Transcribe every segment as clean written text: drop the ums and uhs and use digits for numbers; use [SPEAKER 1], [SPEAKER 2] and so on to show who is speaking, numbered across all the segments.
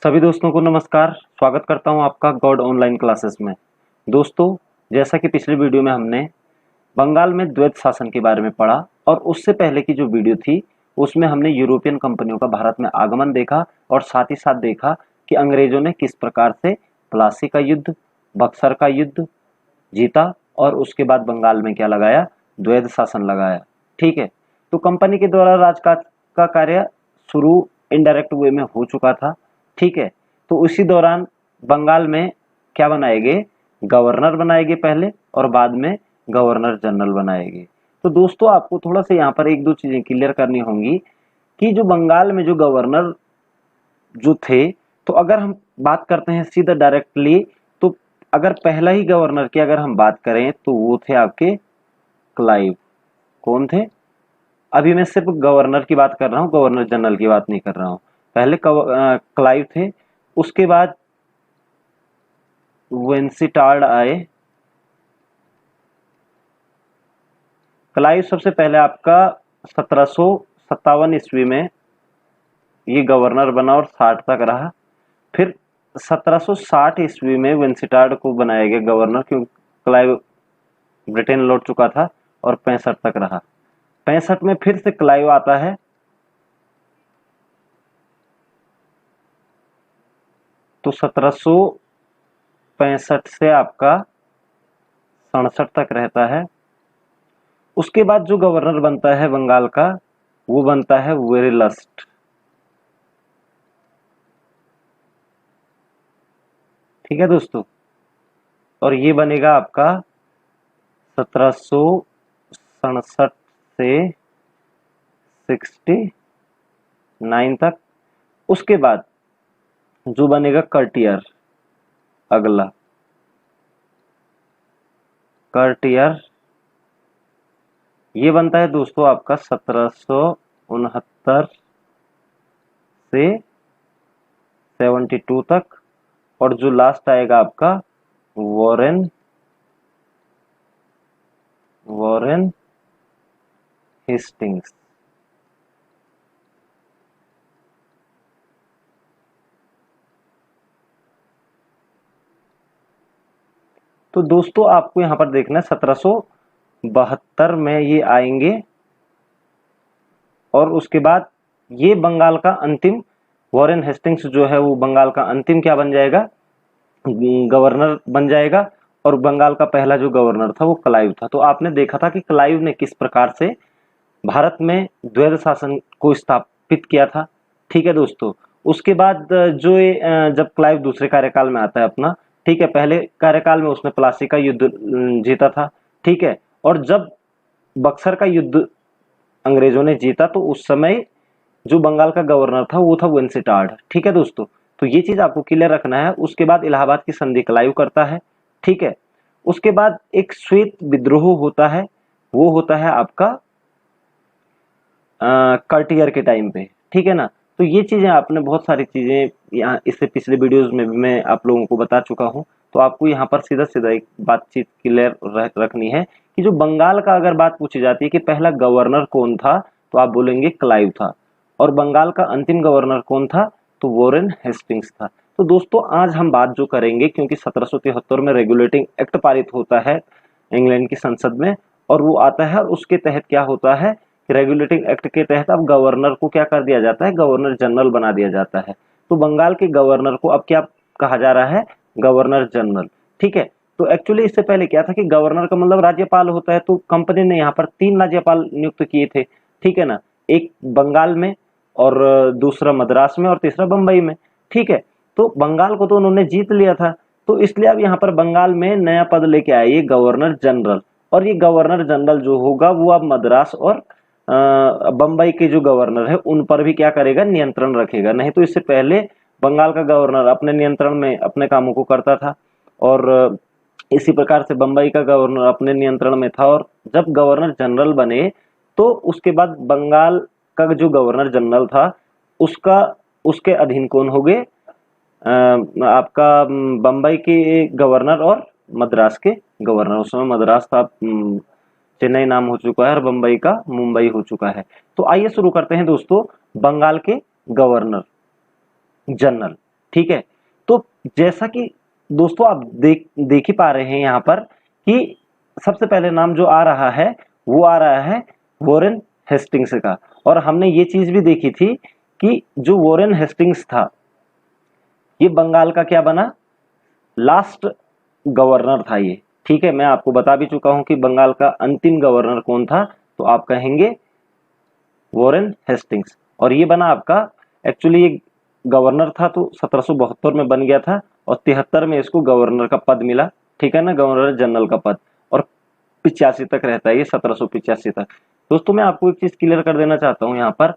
[SPEAKER 1] सभी दोस्तों को नमस्कार। स्वागत करता हूं आपका गॉड ऑनलाइन क्लासेस में। दोस्तों, जैसा कि पिछले वीडियो में हमने बंगाल में द्वैत शासन के बारे में पढ़ा और उससे पहले की जो वीडियो थी उसमें हमने यूरोपियन कंपनियों का भारत में आगमन देखा और साथ ही साथ देखा कि अंग्रेजों ने किस प्रकार से प्लासी का युद्ध, बक्सर का युद्ध जीता और उसके बाद बंगाल में क्या लगाया, द्वैत शासन लगाया। ठीक है, तो कंपनी के द्वारा राजकाज का कार्य शुरू इनडायरेक्ट वे में हो चुका था। ठीक है, तो उसी दौरान बंगाल में क्या बनाए गए, गवर्नर बनाए गए पहले और बाद में गवर्नर जनरल बनाए गए। तो दोस्तों, आपको थोड़ा सा यहाँ पर एक दो चीजें क्लियर करनी होंगी कि जो बंगाल में जो गवर्नर जो थे, तो अगर हम बात करते हैं सीधा डायरेक्टली, तो अगर पहला ही गवर्नर की अगर हम बात करें तो वो थे आपके क्लाइव। कौन थे? अभी मैं सिर्फ गवर्नर की बात कर रहा हूँ, गवर्नर जनरल की बात नहीं कर रहा हूँ। पहले क्लाइव थे, उसके बाद वेंसिटार्ड आए। क्लाइव सबसे पहले आपका 1757 ईस्वी में ये गवर्नर बना और 60 तक रहा। फिर 1760 ईस्वी में वेंसिटार्ड को बनाया गया गवर्नर, क्योंकि क्लाइव ब्रिटेन लौट चुका था और 65 तक रहा। 65 में फिर से क्लाइव आता है, तो 1765 से आपका 67 तक रहता है। उसके बाद जो गवर्नर बनता है बंगाल का, वो बनता है वेरिलस्ट। ठीक है दोस्तों, और ये बनेगा आपका 1767 से 69 तक। उसके बाद जो बनेगा कर्टियर, अगला कर्टियर, ये बनता है दोस्तों आपका 1769 से 72 तक। और जो लास्ट आएगा आपका वॉरेन हेस्टिंग्स। तो दोस्तों, आपको यहां पर देखना है 1772 में ये आएंगे और उसके बाद ये बंगाल का अंतिम, वॉरेन हेस्टिंग्स जो है वो बंगाल का अंतिम क्या बन जाएगा, गवर्नर बन जाएगा। और बंगाल का पहला जो गवर्नर था वो क्लाइव था। तो आपने देखा था कि क्लाइव ने किस प्रकार से भारत में द्वैत शासन को स्थापित किया था। ठीक है दोस्तों, उसके बाद जो जब क्लाइव दूसरे कार्यकाल में आता है अपना, ठीक है, पहले कार्यकाल में उसने प्लासी का युद्ध जीता था। ठीक है, और जब बक्सर का युद्ध अंग्रेजों ने जीता तो उस समय जो बंगाल का गवर्नर था वो था वेंसिटार्ड। ठीक है दोस्तों, तो ये चीज आपको क्लियर रखना है। उसके बाद इलाहाबाद की संधि क्लाइव करता है। ठीक है, उसके बाद एक श्वेत विद्रोह होता है, वो होता है आपका कर्टियर के टाइम पे। ठीक है ना, तो ये चीजें आपने बहुत सारी चीजें यहाँ इससे पिछले वीडियोस में भी मैं आप लोगों को बता चुका हूँ। तो आपको यहाँ पर सीधा सीधा एक बातचीत क्लियर रखनी है कि जो बंगाल का अगर बात पूछी जाती है कि पहला गवर्नर कौन था, तो आप बोलेंगे क्लाइव था। और बंगाल का अंतिम गवर्नर कौन था, तो वॉरेन हेस्टिंग्स था। तो दोस्तों, आज हम बात जो करेंगे, क्योंकि 1773 में रेगुलेटिंग एक्ट पारित होता है इंग्लैंड की संसद में, और वो आता है और उसके तहत क्या होता है, रेगुलेटिंग एक्ट के तहत अब गवर्नर को क्या कर दिया जाता है, गवर्नर जनरल बना दिया जाता है। तो बंगाल के गवर्नर को अब क्या कहा जा रहा है, गवर्नर जनरल। ठीक है, तो एक्चुअली इससे पहले क्या था कि गवर्नर का मतलब राज्यपाल होता है। तो कंपनी ने यहाँ पर 3 राज्यपाल नियुक्त किए थे। ठीक है ना, एक बंगाल में और दूसरा मद्रास में और तीसरा बंबई में। ठीक है, तो बंगाल को तो उन्होंने जीत लिया था, तो इसलिए अब यहाँ पर बंगाल में नया पद लेके आए ये गवर्नर जनरल। और ये गवर्नर जनरल जो होगा वो अब मद्रास और बंबई के जो गवर्नर है उन पर भी क्या करेगा, नियंत्रण रखेगा। नहीं तो इससे पहले बंगाल का गवर्नर अपने नियंत्रण में अपने कामों को करता था और इसी प्रकार से बंबई का गवर्नर अपने नियंत्रण में था। और जब गवर्नर जनरल बने तो उसके बाद बंगाल का जो गवर्नर जनरल था उसका उसके अधीन कौन हो गए, आपका बंबई के गवर्नर और मद्रास के गवर्नर। उस समय मद्रास था, चेन्नई नाम हो चुका है और बंबई का मुंबई हो चुका है। तो आइए शुरू करते हैं दोस्तों, बंगाल के गवर्नर जनरल। ठीक है। तो जैसा कि दोस्तों आप देख ही पा रहे हैं यहाँ पर कि सबसे पहले नाम जो आ रहा है वो आ रहा है वॉरेन हेस्टिंग्स का। और हमने ये चीज भी देखी थी कि जो वॉरेन हेस्टिंग्स था ये बंगाल का क्या बना, लास्ट गवर्नर था ये। ठीक है, मैं आपको बता भी चुका हूं कि बंगाल का अंतिम गवर्नर कौन था, तो आप कहेंगे वॉरेन हेस्टिंग्स। और ये बना आपका, एक्चुअली ये गवर्नर था तो 1772 में बन गया था और 73 में इसको गवर्नर का पद मिला। ठीक है ना, गवर्नर जनरल का पद। और 85 तक रहता है ये, 1785 तक। दोस्तों मैं आपको एक चीज क्लियर कर देना चाहता हूं, यहाँ पर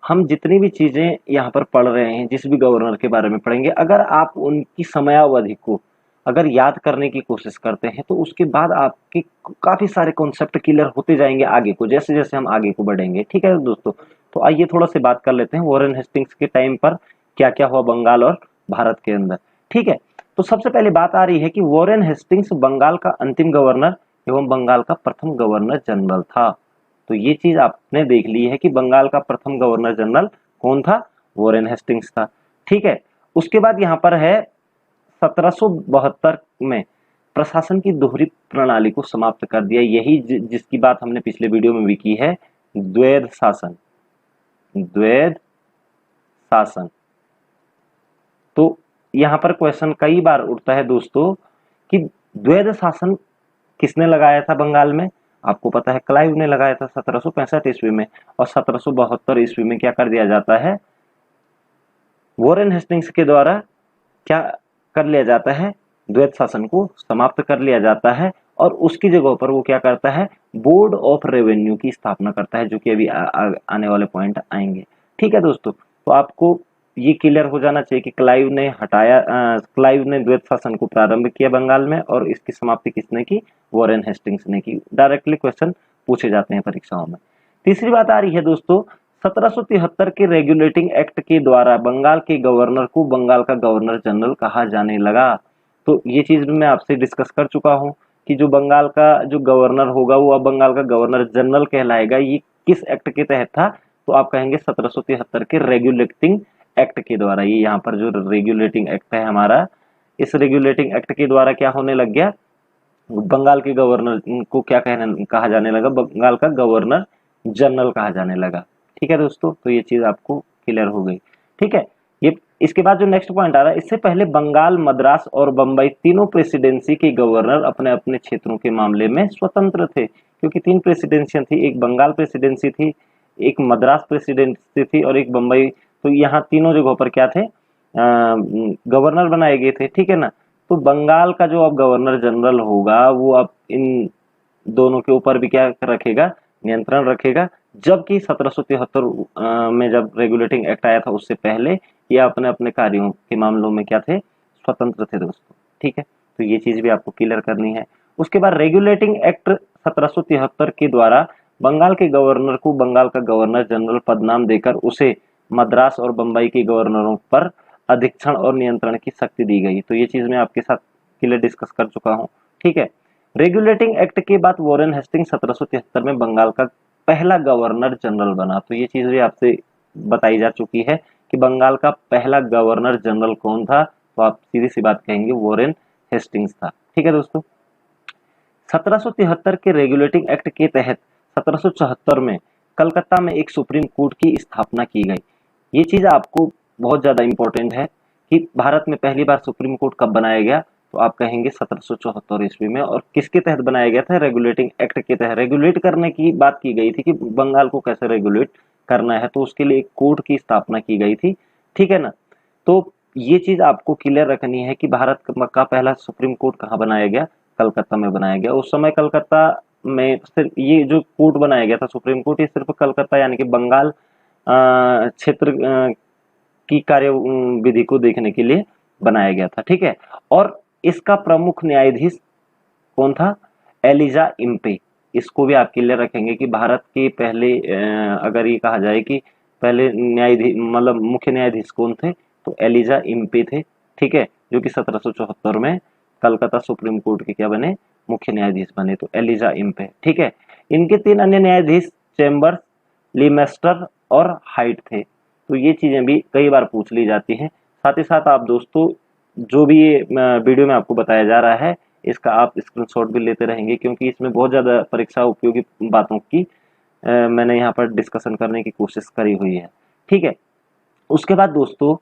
[SPEAKER 1] हम जितनी भी चीजें यहाँ पर पढ़ रहे हैं, जिस भी गवर्नर के बारे में पढ़ेंगे, अगर आप उनकी समयावधि को अगर याद करने की कोशिश करते हैं तो उसके बाद आपके काफी सारे कॉन्सेप्ट क्लियर होते जाएंगे आगे को, जैसे जैसे हम आगे को बढ़ेंगे। ठीक है दोस्तों, तो आइए थोड़ा सी बात कर लेते हैं वॉरेन हेस्टिंग्स के टाइम पर क्या क्या हुआ बंगाल और भारत के अंदर। ठीक है, तो सबसे पहले बात आ रही है कि वॉरेन हेस्टिंग्स बंगाल का अंतिम गवर्नर एवं बंगाल का प्रथम गवर्नर जनरल था। तो ये चीज आपने देख ली है कि बंगाल का प्रथम गवर्नर जनरल कौन था, वॉरेन हेस्टिंग्स था। ठीक है, उसके बाद यहाँ पर है 1772 में प्रशासन की दोहरी प्रणाली को समाप्त कर दिया। यही जिसकी बात हमने पिछले वीडियो में भी की है, द्वैध शासन। द्वैध शासन, तो यहां पर क्वेश्चन कई बार उठता है दोस्तों कि द्वैध शासन किसने लगाया था बंगाल में। आपको पता है क्लाइव ने लगाया था 1765 ईस्वी में। और 1772 ईस्वी में क्या कर दिया जाता है, वॉरेन हेस्टिंग्स के द्वारा क्या कर लिया जाता है, द्वैध शासन को समाप्त कर लिया जाता है। और उसकी जगह पर वो क्या करता है, बोर्ड ऑफ रेवेन्यू की स्थापना करता है, जो कि अभी आने वाले पॉइंट आएंगे। ठीक है दोस्तों, तो आपको ये क्लियर हो जाना चाहिए कि क्लाइव ने क्लाइव ने द्वैध शासन को प्रारंभ किया बंगाल में और इसकी समाप्ति किसने की, वॉरेन हेस्टिंग्स ने की। डायरेक्टली क्वेश्चन पूछे जाते हैं परीक्षाओं में। तीसरी बात आ रही है दोस्तों, 1773 के रेगुलेटिंग एक्ट के द्वारा बंगाल के गवर्नर को बंगाल का गवर्नर जनरल कहा जाने लगा। तो ये चीज भी मैं आपसे डिस्कस कर चुका हूं कि जो बंगाल का जो गवर्नर होगा वो अब बंगाल का गवर्नर जनरल कहलाएगा। ये किस एक्ट के तहत था, तो आप कहेंगे 1773 के रेगुलेटिंग एक्ट के द्वारा। ये यहाँ पर जो रेगुलेटिंग एक्ट है हमारा, इस रेगुलेटिंग एक्ट के द्वारा क्या होने लग गया, बंगाल के गवर्नर को क्या कहा जाने लगा, बंगाल का गवर्नर जनरल कहा जाने लगा। ठीक है दोस्तों, तो ये चीज आपको क्लियर हो गई। ठीक है, ये इसके बाद जो नेक्स्ट पॉइंट आ रहा है, इससे पहले बंगाल, मद्रास और बंबई तीनों प्रेसिडेंसी के गवर्नर अपने अपने क्षेत्रों के मामले में स्वतंत्र थे। क्योंकि तीन प्रेसिडेंसियां थी, एक बंगाल प्रेसिडेंसी थी, एक मद्रास प्रेसिडेंसी थी और एक बंबई। तो यहाँ तीनों जगहों पर क्या थे, गवर्नर बनाए गए थे। ठीक है ना, तो बंगाल का जो अब गवर्नर जनरल होगा वो अब इन दोनों के ऊपर भी क्या रखेगा, नियंत्रण रखेगा। जबकि 1773 में जब रेगुलेटिंग एक्ट आया था उससे पहले ये अपने अपने कार्यों के मामलों में क्या थे, स्वतंत्र थे दोस्तों। ठीक है, तो ये चीज भी आपको क्लियर करनी है। उसके बाद रेगुलेटिंग एक्ट 1773 के द्वारा बंगाल के गवर्नर को बंगाल का गवर्नर जनरल पदनाम देकर उसे मद्रास और बंबई के गवर्नरों पर अधीक्षण और नियंत्रण की शक्ति दी गई। तो ये चीज मैं आपके साथ क्लियर डिस्कस कर चुका हूँ। ठीक है, रेगुलेटिंग एक्ट के बाद वॉरेन हेस्टिंग्स 1773 में बंगाल का पहला गवर्नर जनरल बना। तो ये चीज भी आपसे बताई जा चुकी है कि बंगाल का पहला गवर्नर जनरल कौन था, तो आप सीधी सी बात कहेंगे वॉरेन हेस्टिंग्स था। ठीक है दोस्तों, 1773 के रेगुलेटिंग एक्ट के तहत 1774 में कलकत्ता में एक सुप्रीम कोर्ट की स्थापना की गई। ये चीज आपको बहुत ज्यादा इंपॉर्टेंट है कि भारत में पहली बार सुप्रीम कोर्ट कब बनाया गया, तो आप कहेंगे 1774 ईस्वी में। और किसके तहत बनाया गया था, रेगुलेटिंग एक्ट के तहत। रेगुलेट करने की बात की गई थी कि बंगाल को कैसे रेगुलेट करना है, तो उसके लिए एक कोर्ट की स्थापना की गई थी। ठीक है ना, तो ये चीज आपको क्लियर रखनी है कि भारत का पहला सुप्रीम कोर्ट कहाँ बनाया गया, कलकत्ता में बनाया गया। उस समय कलकत्ता में सिर्फ ये जो कोर्ट बनाया गया था सुप्रीम कोर्ट, ये सिर्फ कलकत्ता यानी कि बंगाल क्षेत्र की कार्य विधि को देखने के लिए बनाया गया था। ठीक है, और इसका प्रमुख न्यायाधीश कौन था, एलिजा इम्पे। इसको भी आप क्लियर रखेंगे कि भारत के पहले अगर ये कहा जाए कि पहले न्यायाधीश मतलब मुख्य न्यायाधीश कौन थे, तो एलिजा इम्पे थे। ठीक है, जो कि 1774 में कलकत्ता सुप्रीम कोर्ट के क्या बने, मुख्य न्यायाधीश बने, तो एलिजा इम्पे। ठीक है, इनके तीन अन्य न्यायाधीश चेम्बर्स, लीमेस्टर और हाइट थे। तो ये चीजें भी कई बार पूछ ली जाती हैं। साथ ही साथ आप दोस्तों जो भी ये वीडियो में आपको बताया जा रहा है इसका आप स्क्रीनशॉट भी लेते रहेंगे, क्योंकि इसमें बहुत ज़्यादा परीक्षा उपयोगी बातों की मैंने यहाँ पर डिस्कशन करने की कोशिश करी हुई है। ठीक है, उसके बाद दोस्तों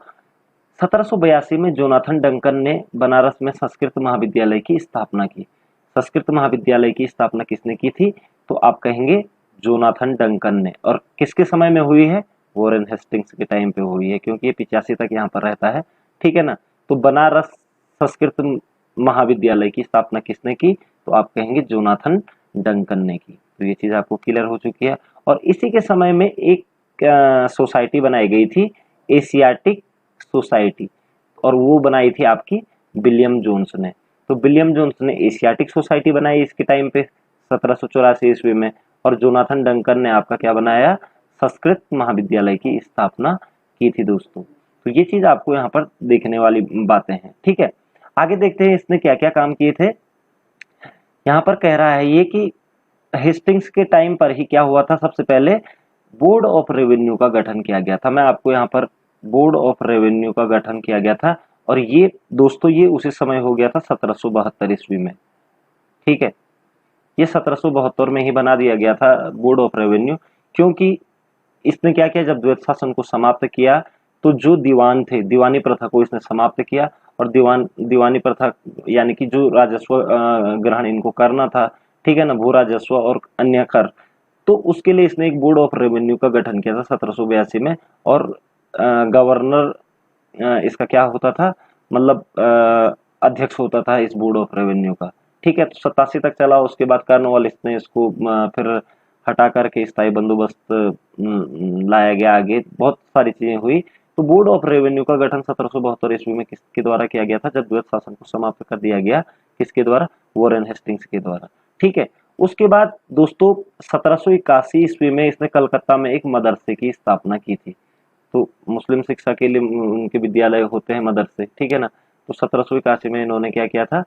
[SPEAKER 1] 1782 में जोनाथन डंकन ने बनारस में संस्कृत महाविद्यालय की स्थापना की। संस्कृत महाविद्यालय की स्थापना किसने की थी? तो आप कहेंगे जोनाथन डंकन ने। और किसके समय में हुई है? वॉरेन हेस्टिंग्स के टाइम पे हुई है, क्योंकि ये 85 तक यहाँ पर रहता है। ठीक है ना। तो बनारस संस्कृत महाविद्यालय की स्थापना किसने की? तो आप कहेंगे जोनाथन डंकन ने की। तो ये चीज आपको क्लियर हो चुकी है। और इसी के समय में एक सोसाइटी बनाई गई थी, एशियाटिक सोसाइटी, और वो बनाई थी आपकी विलियम जोन्स ने। तो विलियम जोन्स ने एशियाटिक सोसाइटी बनाई इसके टाइम पे 1784 ईस्वी में, और जोनाथन डंकन ने आपका क्या बनाया? संस्कृत महाविद्यालय की स्थापना की थी दोस्तों। तो ये चीज आपको यहाँ पर देखने वाली बातें हैं। ठीक है, आगे देखते हैं इसने क्या क्या काम किए थे। यहाँ पर कह रहा है ये कि हेस्टिंग्स के टाइम पर ही क्या हुआ था? सबसे पहले बोर्ड ऑफ रेवेन्यू का गठन किया गया था। मैं आपको यहाँ पर बोर्ड ऑफ रेवेन्यू का गठन किया गया था, और ये दोस्तों ये उसी समय हो गया था 1772 ईस्वी में। ठीक है, ये 1772 में ही बना दिया गया था बोर्ड ऑफ रेवेन्यू, क्योंकि इसने क्या किया? जब द्वैत शासन को समाप्त किया तो जो दीवान थे, दीवानी प्रथा को इसने समाप्त किया, और दीवानी प्रथा यानी कि जो राजस्व ग्रहण इनको करना था, ठीक है ना, भू राजस्व और अन्य कर, तो उसके लिए इसने एक बोर्ड ऑफ रेवेन्यू का गठन किया था 1782 में। और गवर्नर इसका क्या होता था? मतलब अध्यक्ष होता था इस बोर्ड ऑफ रेवेन्यू का। ठीक है, तो 87 तक चला। उसके बाद कॉर्नवालिस ने इसको फिर हटा करके स्थायी बंदोबस्त लाया गया। आगे बहुत सारी चीजें हुई। तो बोर्ड ऑफ रेवेन्यू का गठन 1772 ईस्वी में किसके द्वारा किया गया था? जब द्वैत शासन को समाप्त कर दिया गया। किसके द्वारा? वॉरेन हेस्टिंग्स के द्वारा। ठीक है, उसके बाद दोस्तों 1781 ईस्वी में इसने कलकत्ता में एक मदरसे की स्थापना की थी। तो मुस्लिम शिक्षा के लिए उनके विद्यालय होते हैं, मदरसे। ठीक है ना। तो 1781 में इन्होंने क्या किया था?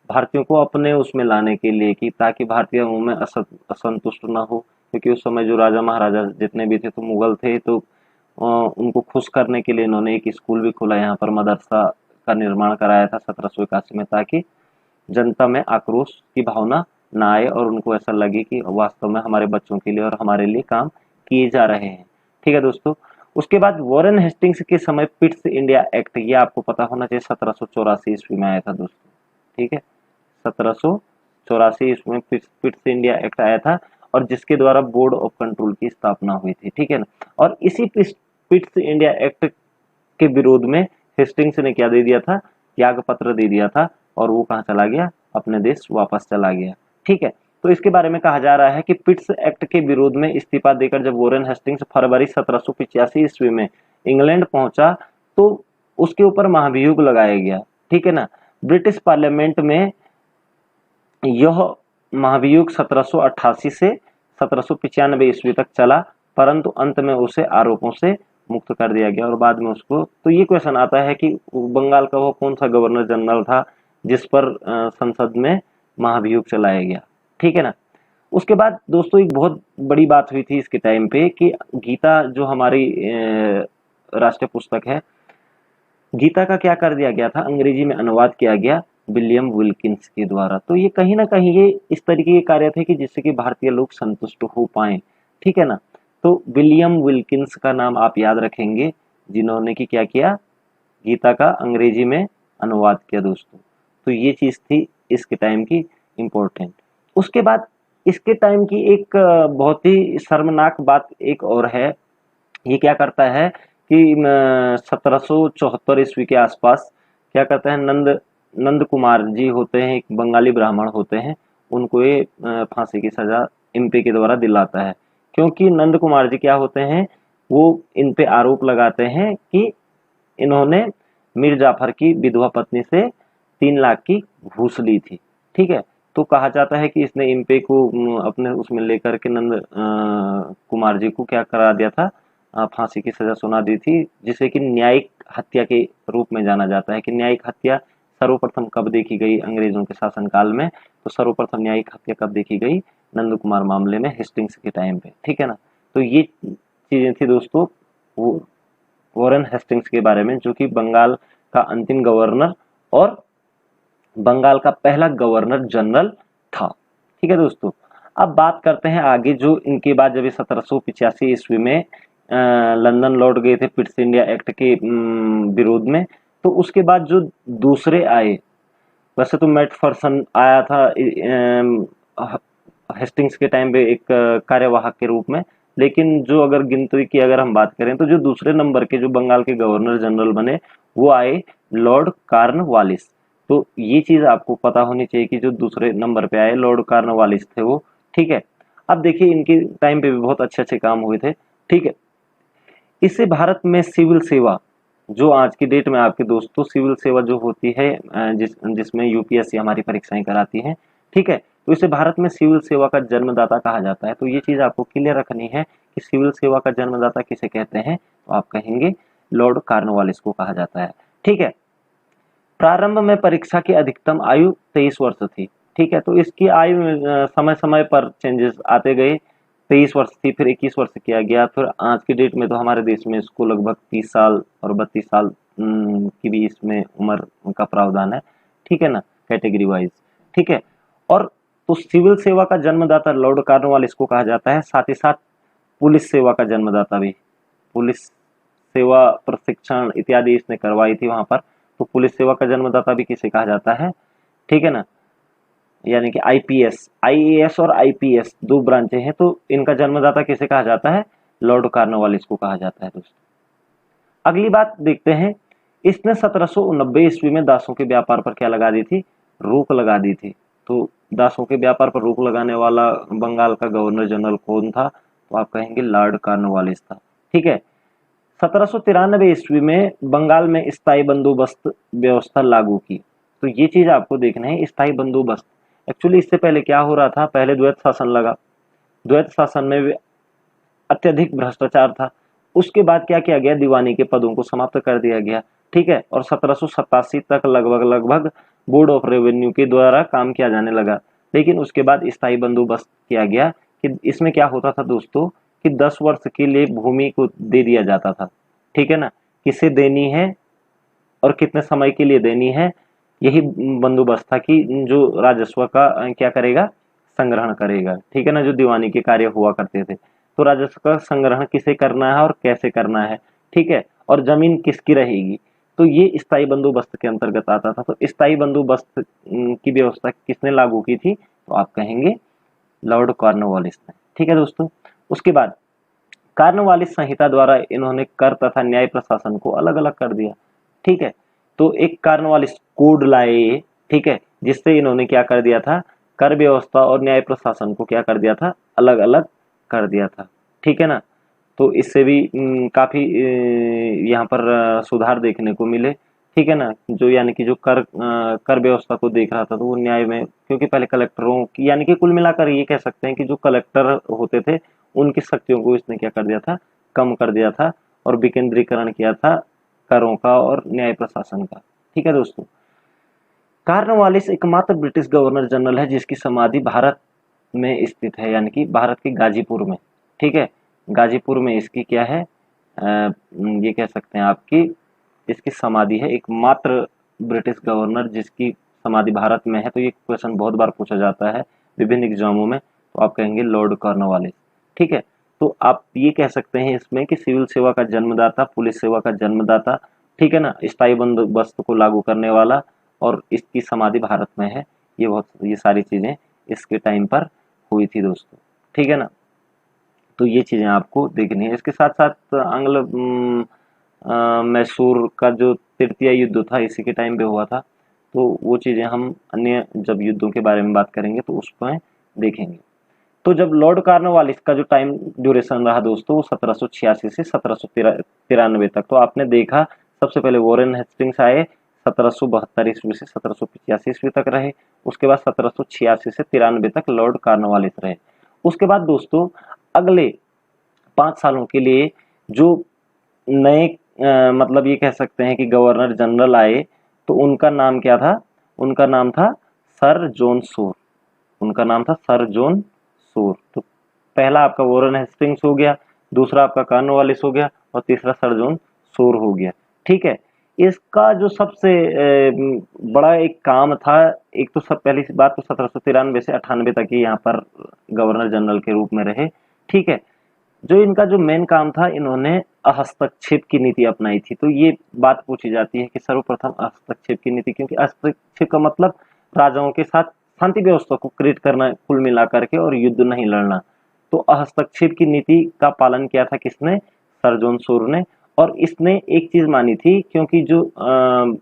[SPEAKER 1] भारतीयों को अपने उसमें लाने के लिए, कि ताकि भारतीय में असंतुष्ट ना हो, क्योंकि उस समय जो राजा महाराजा जितने भी थे तो मुगल थे, तो उनको खुश करने के लिए इन्होंने एक स्कूल भी खोला, यहाँ पर मदरसा का निर्माण कराया था 1781 में, ताकि जनता में आक्रोश की भावना ना आए और उनको ऐसा लगे कि वास्तव में हमारे बच्चों के लिए और हमारे लिए काम किए जा रहे हैं। ठीक है दोस्तों, उसके बाद वॉरेन हेस्टिंग्स के समय पिट्स इंडिया एक्ट, ये आपको पता होना चाहिए, 1784 ईस्वी में आया था दोस्तों। ठीक है, 1784 ईस्वी में पिट्स इंडिया एक्ट आया था, और जिसके द्वारा बोर्ड ऑफ कंट्रोल की स्थापना हुई थी। ठीक है ना। और इसी पिट्स इंडिया एक्ट के विरोध में हेस्टिंग्स ने क्या दे दिया था? त्याग पत्र दे दिया था, और वो कहाँ चला गया? अपने देश वापस चला गया। ठीक है, तो इसके बारे में कहा जा रहा है कि पिट्स एक्ट के विरोध में इस्तीफा देकर जब वॉरेन हेस्टिंग्स फरवरी 1785 ईस्वी में इंग्लैंड पहुंचा, तो उसके ऊपर महाभियोग लगाया गया। ठीक है ना। ब्रिटिश पार्लियामेंट में यह महाभियोग 1788 से 1795 ईस्वी तक चला, परंतु अंत में उसे आरोपों से मुक्त कर दिया गया। और बाद में उसको, तो ये क्वेश्चन आता है कि बंगाल का वो कौन सा गवर्नर जनरल था जिस पर संसद में महाभियोग चलाया गया? ठीक है ना। उसके बाद दोस्तों एक बहुत बड़ी बात हुई थी इसके टाइम पे, कि गीता जो हमारी राष्ट्रीय पुस्तक है, गीता का क्या कर दिया गया था? अंग्रेजी में अनुवाद किया गया विलियम विल्किंस के द्वारा। तो ये कहीं ना कहीं ये इस तरीके के कार्य थे कि जिससे कि भारतीय लोग संतुष्ट हो पाए। ठीक है ना। तो विलियम विल्किंस का नाम आप याद रखेंगे, जिन्होंने कि क्या किया? गीता का अंग्रेजी में अनुवाद किया दोस्तों। तो ये चीज थी इसके टाइम की इम्पोर्टेंट। उसके बाद इसके टाइम की एक बहुत ही शर्मनाक बात एक और है। ये क्या करता है कि 1774 ईस्वी के आसपास क्या करते हैं, नंद कुमार जी होते हैं, एक बंगाली ब्राह्मण होते हैं, उनको ये फांसी की सजा इम्पे के द्वारा दिलाता है। क्योंकि नंद कुमार जी क्या होते हैं, वो इन पे आरोप लगाते हैं कि इन्होंने मीर जाफर की विधवा पत्नी से 3 लाख की घूस ली थी। ठीक है, तो कहा जाता है कि इसने इम्पे को अपने उसमें लेकर के नंद कुमार जी को क्या करा दिया था? फांसी की सजा सुना दी थी, जिसे कि न्यायिक हत्या के रूप में जाना जाता है। कि न्यायिक हत्या सर्वप्रथम कब देखी गई अंग्रेजों के शासनकाल में? तो सर्वप्रथम न्यायिक हत्या कब देखी गई? नंद कुमार मामले में, हेस्टिंग्स के टाइम पे। ठीक है ना। तो ये चीजें थी दोस्तों वो वॉरेन हेस्टिंग्स के बारे में, जो कि बंगाल का अंतिम गवर्नर और बंगाल का पहला गवर्नर जनरल था। ठीक है दोस्तों, अब बात करते हैं आगे। जो इनके बाद जब 1785 ईस्वी में लंदन लौट गए थे पिट्स इंडिया एक्ट के विरोध में, तो उसके बाद जो दूसरे आए, वैसे तो मैकफर्सन आया था हेस्टिंग्स के टाइम पे एक कार्यवाहक के रूप में, लेकिन जो अगर गिनती की अगर हम बात करें तो जो दूसरे नंबर के जो बंगाल के गवर्नर जनरल बने वो आए लॉर्ड कार्नवालिस। तो ये चीज आपको पता होनी चाहिए कि जो दूसरे नंबर पे आए लॉर्ड कार्नवालिस थे वो। ठीक है, अब देखिए इनके टाइम पे भी बहुत अच्छे अच्छे काम हुए थे। ठीक है, इससे भारत में सिविल सेवा, जो आज की डेट में आपके दोस्तों सिविल सेवा जो होती है जिसमें यूपीएससी हमारी परीक्षाएं कराती हैं, ठीक है, तो इसे भारत में सिविल सेवा का जन्मदाता कहा जाता है। तो ये चीज आपको क्लियर रखनी है कि सिविल सेवा का जन्मदाता किसे कहते हैं, तो आप कहेंगे लॉर्ड कार्नवालिस को कहा जाता है। ठीक है, प्रारंभ में परीक्षा की अधिकतम आयु 23 वर्ष थी। ठीक है, तो इसकी आयु में समय समय पर चेंजेस आते गए। 23 वर्ष थी, फिर 21 वर्ष किया गया, फिर आज की डेट में तो हमारे देश में इसको लगभग 30 साल और 32 साल की भी इसमें उम्र का प्रावधान है। ठीक है ना, कैटेगरी वाइज। ठीक है, और तो सिविल सेवा का जन्मदाता लॉर्ड कार्नवालिस को कहा जाता है। साथ ही साथ पुलिस सेवा का जन्मदाता भी, पुलिस सेवा प्रशिक्षण इत्यादि इसने करवाई थी वहां पर, तो पुलिस सेवा का जन्मदाता भी किसे कहा जाता है। ठीक है ना, यानी कि आईपीएस, आईएएस और आईपीएस दो ब्रांचें हैं, तो इनका जन्मदाता किसे कहा जाता है, लॉर्ड कार्नवालिस को कहा जाता है दोस्तों। अगली बात देखते हैं, इसने 1790 ईस्वी में दासों के व्यापार पर क्या लगा दी थी, रोक लगा दी थी। तो दासों के व्यापार पर रोक लगाने वाला बंगाल का गवर्नर जनरल कौन था, तो आप कहेंगे लॉर्ड कार्नवालिस था। ठीक है, 1793 ईस्वी में बंगाल में स्थायी बंदोबस्त व्यवस्था लागू की। तो ये चीज आपको देखना है, स्थायी बंदोबस्त। एक्चुअली इससे पहले क्या हो रहा था, पहले द्वैत शासन लगा, द्वैत शासन में अत्यधिक भ्रष्टाचार था। उसके बाद क्या किया गया, दीवानी के पदों को समाप्त कर दिया गया। ठीक है, और 1787 तक लगभग बोर्ड ऑफ रेवेन्यू के द्वारा काम किया जाने लगा। लेकिन उसके बाद स्थायी बंदोबस्त किया गया कि इसमें क्या होता था दोस्तों, कि 10 वर्ष के लिए भूमि को दे दिया जाता था। ठीक है ना, किसे देनी है और कितने समय के लिए देनी है, यही बंदोबस्त था कि जो राजस्व का क्या करेगा, संग्रहण करेगा। ठीक है ना, जो दीवानी के कार्य हुआ करते थे, तो राजस्व का संग्रहण किसे करना है और कैसे करना है। ठीक है, और जमीन किसकी रहेगी, तो ये स्थायी बंदोबस्त के अंतर्गत आता था। तो स्थायी बंदोबस्त की व्यवस्था किसने लागू की थी, तो आप कहेंगे लॉर्ड कॉर्नवालिस ने। ठीक है दोस्तों, उसके बाद कार्नवालिस संहिता द्वारा इन्होंने कर तथा न्याय प्रशासन को अलग अलग कर दिया। ठीक है, तो एक कार्नवालिस कोड लाए, ठीक है, जिससे इन्होंने क्या कर दिया था, कर व्यवस्था और न्याय प्रशासन को क्या कर दिया था, अलग अलग कर दिया था। ठीक है ना, तो इससे भी काफी यहाँ पर सुधार देखने को मिले। ठीक है ना, जो यानी कि जो कर व्यवस्था को देख रहा था, तो वो न्याय में, क्योंकि पहले कलेक्टरों की, यानी कि कुल मिलाकर ये कह सकते हैं कि जो कलेक्टर होते थे उनकी शक्तियों को इसने क्या कर दिया था, कम कर दिया था, और विकेंद्रीकरण किया था करों का और न्याय प्रशासन का। ठीक है दोस्तों, कार्नवालिस एकमात्र ब्रिटिश गवर्नर जनरल है जिसकी समाधि भारत में स्थित है, यानी कि भारत के गाजीपुर में। ठीक है, गाजीपुर में इसकी क्या है, ये कह सकते हैं आपकी इसकी समाधि है, एकमात्र ब्रिटिश गवर्नर जिसकी समाधि भारत में है। तो ये क्वेश्चन बहुत बार पूछा जाता है विभिन्न एग्जामों में, तो आप कहेंगे लॉर्ड कॉर्नवालिस। ठीक है, तो आप ये कह सकते हैं इसमें कि सिविल सेवा का जन्मदाता, पुलिस सेवा का जन्मदाता, ठीक है ना, स्थायी बंदोबस्त को लागू करने वाला, और इसकी समाधि भारत में है। ये सारी चीजें इसके टाइम पर हुई थी दोस्तों। ठीक है ना, तो ये चीजें आपको देखनी है। इसके साथ साथ आंग्ल मैसूर का जो तृतीय युद्ध था इसी के टाइम पे हुआ था, तो वो चीजें हम अन्य जब युद्धों के बारे में बात करेंगे तो उसमें देखेंगे। तो जब लॉर्ड कार्नवालिस का जो टाइम ड्यूरेशन रहा दोस्तों, वो 1786 से 1793 तक। तो आपने देखा सबसे पहले वॉरेन हेस्टिंग्स आए 1772 ईस्वी से 1785 ईस्वी तक रहे। उसके बाद 1786 से 93 तक लॉर्ड कार्नवालिस रहे। उसके बाद दोस्तों अगले 5 सालों के लिए जो नए मतलब ये कह सकते हैं कि गवर्नर जनरल आए, तो उनका नाम क्या था, उनका नाम था सर जॉन शोर। उनका नाम था सर जॉन शोर। तो पहला आपका वॉरेन हेस्टिंग्स हो गया, दूसरा आपका कॉर्नवालिस हो गया, और तीसरा सर जॉन सूर हो गया। ठीक है, इसका जो सबसे बड़ा एक काम था, एक तो सब पहली बात तो 1793 से 98 तक ये यहाँ पर गवर्नर जनरल के रूप में रहे। ठीक है, जो इनका जो मेन काम था, इन्होंने हस्तक्षेप की नीति अपनाई थी। तो ये बात पूछी जाती है कि सर्वप्रथम हस्तक्षेप की नीति, क्योंकि हस्तक्षेप का मतलब राजाओं के साथ शांति व्यवस्था को क्रिएट करना कुल मिलाकर के, और युद्ध नहीं लड़ना। तो हस्तक्षेप की नीति का पालन किया था किसने? सर जॉन सूर ने। और इसने एक चीज मानी थी, क्योंकि जो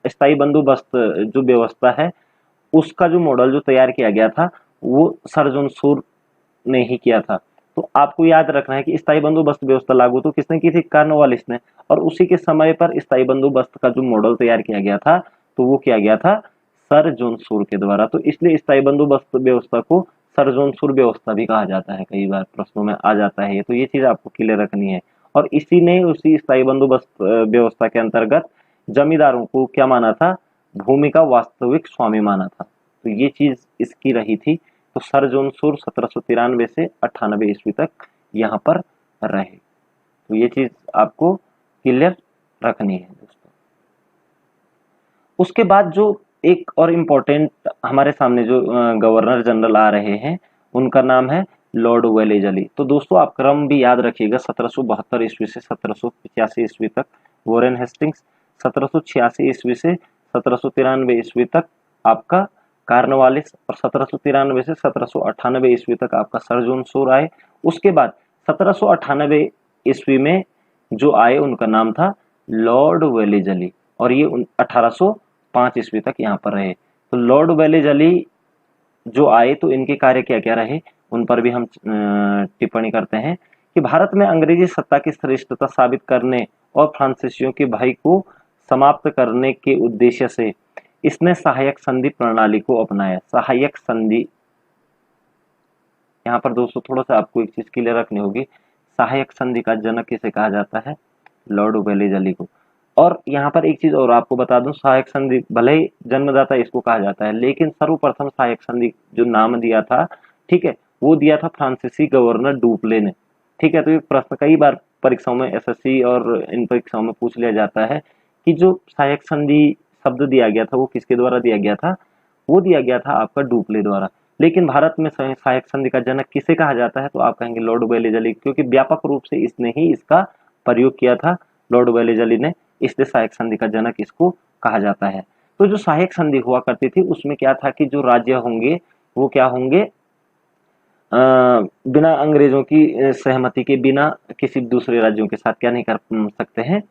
[SPEAKER 1] स्थायी बंदोबस्त जो व्यवस्था है, उसका जो मॉडल जो तैयार किया गया था, वो सर जॉन सूर ने ही किया था। तो आपको याद रखना है कि स्थायी बंदोबस्त व्यवस्था लागू तो किसने की थी? कॉर्नवालिस ने। और उसी के समय पर स्थायी बंदोबस्त का जो मॉडल तैयार किया गया था, तो वो किया गया था सर जॉन सूर के द्वारा। तो इसलिए स्थायी बंदोबस्त व्यवस्था को सर जॉन सूर व्यवस्था भी कहा जाता है, कई बार प्रश्नों में आ जाता है ये। तो ये चीज आपको क्लियर रखनी है। और इसी ने उसी स्थायी बंदोबस्त व्यवस्था के अंतर्गत जमींदारों को क्या माना था? भूमि का वास्तविक स्वामी माना था। तो ये चीज इसकी रही थी। तो सर जॉन सूर 1793 से 98 ईस्वी तक यहाँ पर रहे। तो ये चीज आपको क्लियर रखनी है दोस्तों। उसके बाद जो एक और इम्पोर्टेंट हमारे सामने जो गवर्नर जनरल आ रहे हैं, उनका नाम है लॉर्ड वेलेजली। तो दोस्तों आप क्रम भी याद रखिएगा, 1772 ईस्वी से 1785 ईस्वी तक वॉरेन हेस्टिंग्स, 1786 ईस्वी से 1793 ईस्वी तक आपका कॉर्नवालिस, और 1793 से 1798 ईस्वी तक आपका सर जॉन सूर आए। उसके बाद 1798 ईस्वी में जो आए उनका नाम था लॉर्ड वेलेजली, और ये 1805 ईस्वी तक यहाँ पर रहे। तो लॉर्ड वेलेजली जो आए, तो इनके कार्य क्या क्या रहे, उन पर भी हम टिप्पणी करते हैं कि भारत में अंग्रेजी सत्ता की श्रेष्ठता साबित करने और फ्रांसीसियों के भय को समाप्त करने के उद्देश्य से इसने सहायक संधि प्रणाली को अपनाया। सहायक संधि, यहाँ पर दोस्तों थोड़ा सा आपको एक चीज क्लियर रखनी होगी, सहायक संधि का जनक किसे कहा जाता है? लॉर्ड वेलेजली को। और यहाँ पर एक चीज और आपको बता दूं, सहायक संधि भले ही जन्मदाता इसको कहा जाता है, लेकिन सर्वप्रथम सहायक संधि जो नाम दिया था, ठीक है, वो दिया था फ्रांसीसी गवर्नर डुप्ले ने। ठीक है, तो ये प्रश्न कई बार परीक्षाओं में, एसएससी और इन परीक्षाओं में पूछ लिया जाता है कि जो सहायक संधि शब्द दिया गया था वो किसके द्वारा दिया गया था? वो दिया गया था आपका डुप्ले द्वारा। लेकिन भारत में सहायक संधि का जनक किसे कहा जाता है? तो आप कहेंगे लॉर्ड वेलेजली, क्योंकि व्यापक रूप से इसने ही इसका प्रयोग किया था, लॉर्ड वेलेजली ने, इसलिए सहायक संधि का जनक इसको कहा जाता है। तो जो सहायक संधि हुआ करती थी, उसमें क्या था कि जो राज्य होंगे वो क्या होंगे? बिना अंग्रेजों की सहमति के बिना किसी दूसरे राज्यों के साथ क्या नहीं कर सकते हैं,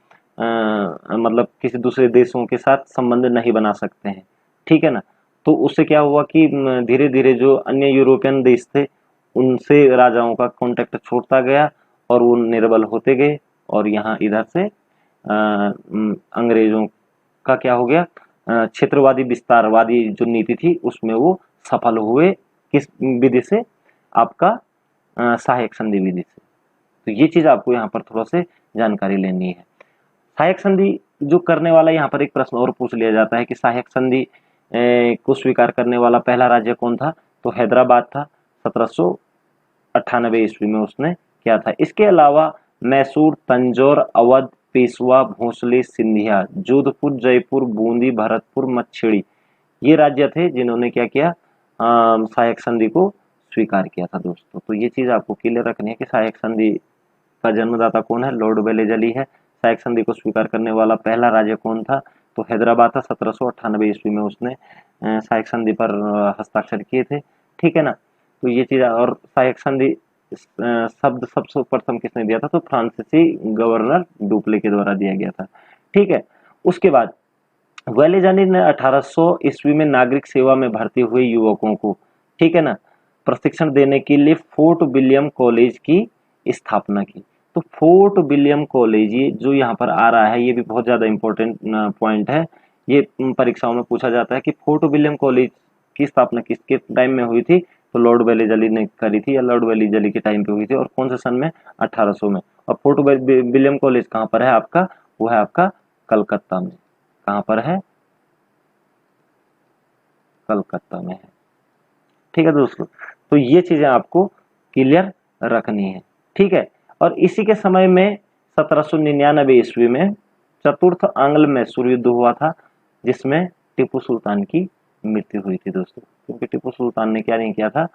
[SPEAKER 1] मतलब किसी दूसरे देशों के साथ संबंध नहीं बना सकते हैं। ठीक है ना? तो उससे क्या हुआ कि धीरे धीरे जो अन्य यूरोपियन देश थे, उनसे राजाओं का कांटेक्ट छूटता गया और वो निर्बल होते गए, और यहाँ इधर से अंग्रेजों का क्या हो गया? क्षेत्रवादी विस्तारवादी जो नीति थी उसमें वो सफल हुए। किस विधि से? आपका सहायक संधि विधि से। तो ये चीज आपको यहाँ पर थोड़ा से जानकारी लेनी है। सहायक संधि जो करने वाला, यहाँ पर एक प्रश्न और पूछ लिया जाता है कि सहायक संधि को स्वीकार करने वाला पहला राज्य कौन था? तो हैदराबाद था। 1798 ईस्वी में उसने क्या था। इसके अलावा मैसूर, तंजौर, अवध, पेशवा, भोसले, सिंधिया, जोधपुर, जयपुर, बूंदी, भरतपुर, मच्छेड़ी, ये राज्य थे जिन्होंने क्या किया? सहायक संधि को स्वीकार किया था दोस्तों। तो ये चीज आपको क्लियर रखनी है कि सहायक संधि का जन्मदाता कौन है? लॉर्ड वेलेजली है। सहायक संधि को स्वीकार करने वाला पहला राज्य कौन था? तो हैदराबाद था। 1798 ईस्वी में उसने सहायक संधि पर हस्ताक्षर किए थे। ठीक है ना? तो ये चीज, और सहायक संधि शब्द सबसे प्रथम किसने दिया था? तो फ्रांसीसी गवर्नर डुप्ले के द्वारा दिया गया था। ठीक है, उसके बाद वेलेजली ने 1800 ईस्वी में नागरिक सेवा में भर्ती हुए युवकों को, ठीक है ना, प्रशिक्षण देने के लिए फोर्ट विलियम कॉलेज की स्थापना की। तो फोर्ट विलियम कॉलेज, ये जो यहाँ पर आ रहा है, ये भी बहुत ज्यादा इंपॉर्टेंट पॉइंट है। ये परीक्षाओं में पूछा जाता है कि फोर्ट विलियम कॉलेज की स्थापना किसके टाइम में हुई थी? तो लॉर्ड वेलेजली ने करी थी, या लॉर्ड वेलेजली के टाइम पे हुई थी, और कौन से सन में? 1800 में। और फोर्ट विलियम कॉलेज कहाँ पर है आपका? वो है आपका कलकत्ता में। कहाँ पर है? कलकत्ता में है। ठीक है दोस्तों, तो ये चीजें आपको क्लियर रखनी है। ठीक है, और इसी के समय में 1799 ईस्वी में चतुर्थ आंग्ल मैसूर युद्ध हुआ था, जिसमें टीपू सुल्तान की मृत्यु हुई थी दोस्तों, क्योंकि टीपू सुल्तान ने क्या नहीं किया था,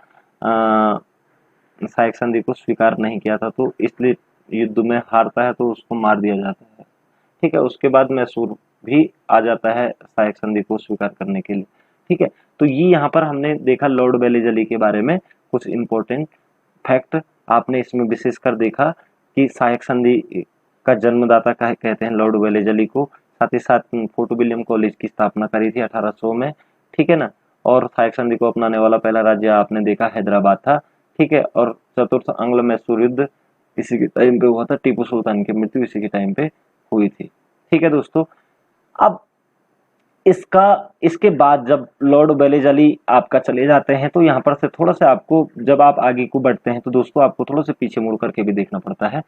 [SPEAKER 1] सहायक संधि को स्वीकार नहीं किया था, तो इसलिए युद्ध में हारता है तो उसको मार दिया जाता है। ठीक है, उसके बाद मैसूर भी आ जाता है सहायक संधि को स्वीकार करने के लिए। ठीक है, तो ये यहाँ पर हमने देखा लॉर्ड वेलेजली के बारे में कुछ इंपॉर्टेंट फैक्ट आपने इसमें विशेषकर देखा कि सहायक संधि का जन्मदाता कहते हैं लॉर्ड वेलेजली को, साथ ही साथ फोर्ट विलियम कॉलेज की स्थापना करी थी 1800 में। ठीक है ना, और सहायक संधि को अपनाने वाला पहला राज्य आपने देखा हैदराबाद था। ठीक है, और चतुर्थ आंग्ल मैसूर युद्ध इसी के टाइम पे हुआ था, टीपू सुल्तान की मृत्यु इसी के टाइम पे हुई थी। ठीक है दोस्तों, अब इसके बाद जब लॉर्ड वेलेजली आपका चले जाते हैं तो यहाँ पर से थोड़ा सा आपको, जब आप आगे को बढ़ते हैं तो दोस्तों आपको थोड़ा सा पीछे मुड़ करके भी देखना पड़ता है।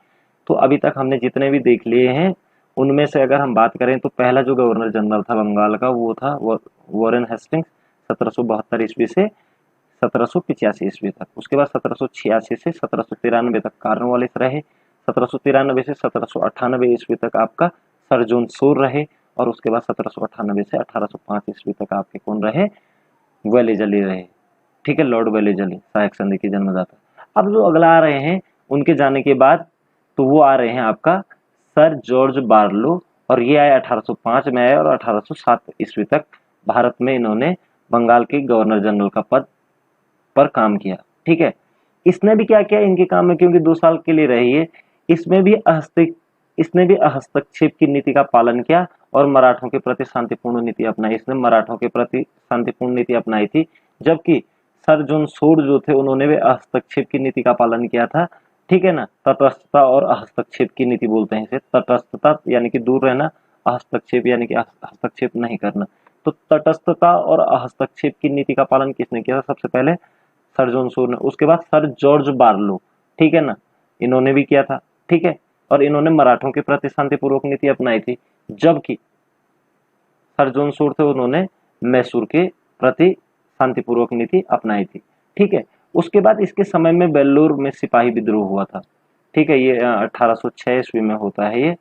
[SPEAKER 1] तो अभी तक हमने जितने भी देख लिए हैं उनमें से अगर हम बात करें तो पहला जो गवर्नर जनरल था बंगाल का वो था वॉरेन हेस्टिंग्स 1772 ईस्वी से 1785 ईस्वी तक। उसके बाद 1786 से 1793 तक कॉर्नवालिस रहे, 1793 से 1798 ईस्वी तक आपका सर जॉन शोर रहे, और उसके बाद 1798 से 1805 ईस्वी तक आपके कौन रहे, वेलेजली रहे। ठीक है, लॉर्ड वेलेजली सहायक संधि के जन्मदाता। अब जो अगला आ रहे हैं उनके जाने के बाद तो वो आ रहे हैं आपका सर जॉर्ज बार्लो, और ये आए 1805 में आए और 1807 ईस्वी तक भारत में इन्होंने बंगाल के गवर्नर जनरल का पद पर काम किया। ठीक है, इसने भी क्या किया इनके काम में, क्योंकि 2 साल के लिए रही है, इसने भी हस्तक्षेप की नीति का पालन किया और मराठों के प्रति शांतिपूर्ण नीति अपनाई। इसने मराठों के प्रति शांतिपूर्ण नीति अपनाई थी, जबकि सर जॉन शोर जो थे उन्होंने भी हस्तक्षेप की नीति का पालन किया था। ठीक है ना, तटस्थता और हस्तक्षेप की नीति बोलते हैं इसे। तटस्थता यानी कि दूर रहना, हस्तक्षेप यानी कि हस्तक्षेप नहीं करना। तो तटस्थता और हस्तक्षेप की नीति का पालन किसने किया था, सबसे पहले सर जॉन शोर ने, उसके बाद सर जॉर्ज बार्लो। ठीक है ना, इन्होंने भी किया था। ठीक है, और इन्होंने मराठों के प्रति शांतिपूर्वक नीति अपनाई थी, जबकि सर जॉन शोर थे उन्होंने मैसूर के प्रति शांतिपूर्वक नीति अपनाई थी। ठीक है, उसके बाद इसके समय में वेल्लोर में सिपाही विद्रोह हुआ था। ठीक है, ये 1806 ईस्वी में होता है ये